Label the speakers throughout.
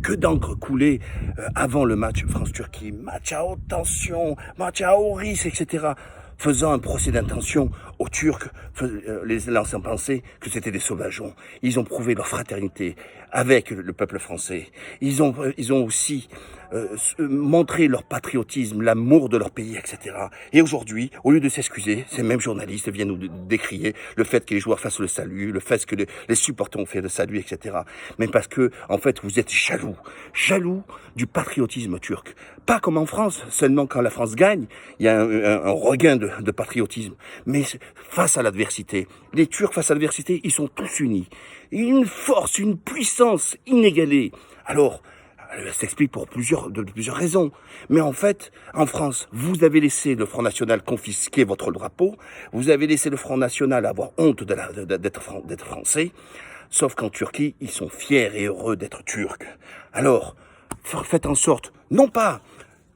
Speaker 1: que d'encre coulait avant le match France-Turquie. Match à haute tension, match à haut risque, etc. Faisant un procès d'intention aux Turcs, les laissant penser que c'était des sauvageons. Ils ont prouvé leur fraternité avec le peuple français. Ils ont aussi montré leur patriotisme, l'amour de leur pays, etc. Et aujourd'hui, au lieu de s'excuser, ces mêmes journalistes viennent nous décrier le fait que les joueurs fassent le salut, le fait que les supporters ont fait le salut, etc. Mais parce que, en fait, vous êtes jaloux du patriotisme turc. Pas comme en France, seulement quand la France gagne, il y a un regain de patriotisme. Mais face à l'adversité, les Turcs face à l'adversité, ils sont tous unis. Une force, une puissance inégalée. Alors, ça s'explique pour plusieurs raisons. Mais en fait, en France, vous avez laissé le Front National confisquer votre drapeau. Vous avez laissé le Front National avoir honte d'être français. Sauf qu'en Turquie, ils sont fiers et heureux d'être turcs. Alors, faites en sorte, non pas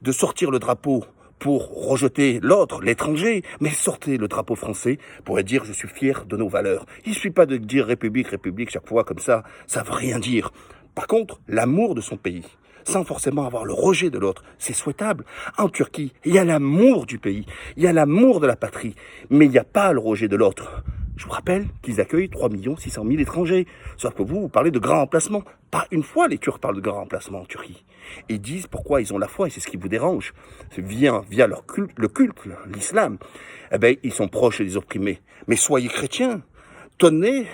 Speaker 1: de sortir le drapeau pour rejeter l'autre, l'étranger, mais sortez le drapeau français pour dire je suis fier de nos valeurs. Il ne suffit pas de dire République, République chaque fois comme ça veut rien dire. Par contre, l'amour de son pays, sans forcément avoir le rejet de l'autre, c'est souhaitable. En Turquie, il y a l'amour du pays, il y a l'amour de la patrie, mais il n'y a pas le rejet de l'autre. Je vous rappelle qu'ils accueillent 3 600 000 étrangers. Sauf que vous parlez de grands remplacements. Pas une fois, les Turcs parlent de grands remplacements en Turquie. Ils disent pourquoi ils ont la foi, et c'est ce qui vous dérange. C'est via leur culte, l'islam. Eh bien, ils sont proches des opprimés. Mais soyez chrétiens. Tendez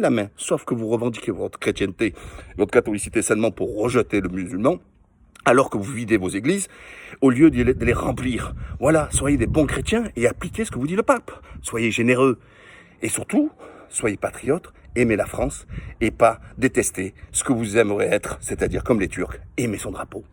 Speaker 1: la main. Sauf que vous revendiquez votre chrétienté, votre catholicité seulement pour rejeter le musulman. Alors que vous videz vos églises, au lieu de les remplir. Voilà, soyez des bons chrétiens et appliquez ce que vous dit le pape. Soyez généreux. Et surtout, soyez patriotes, aimez la France et pas détester ce que vous aimeriez être, c'est-à-dire comme les Turcs, aimer son drapeau.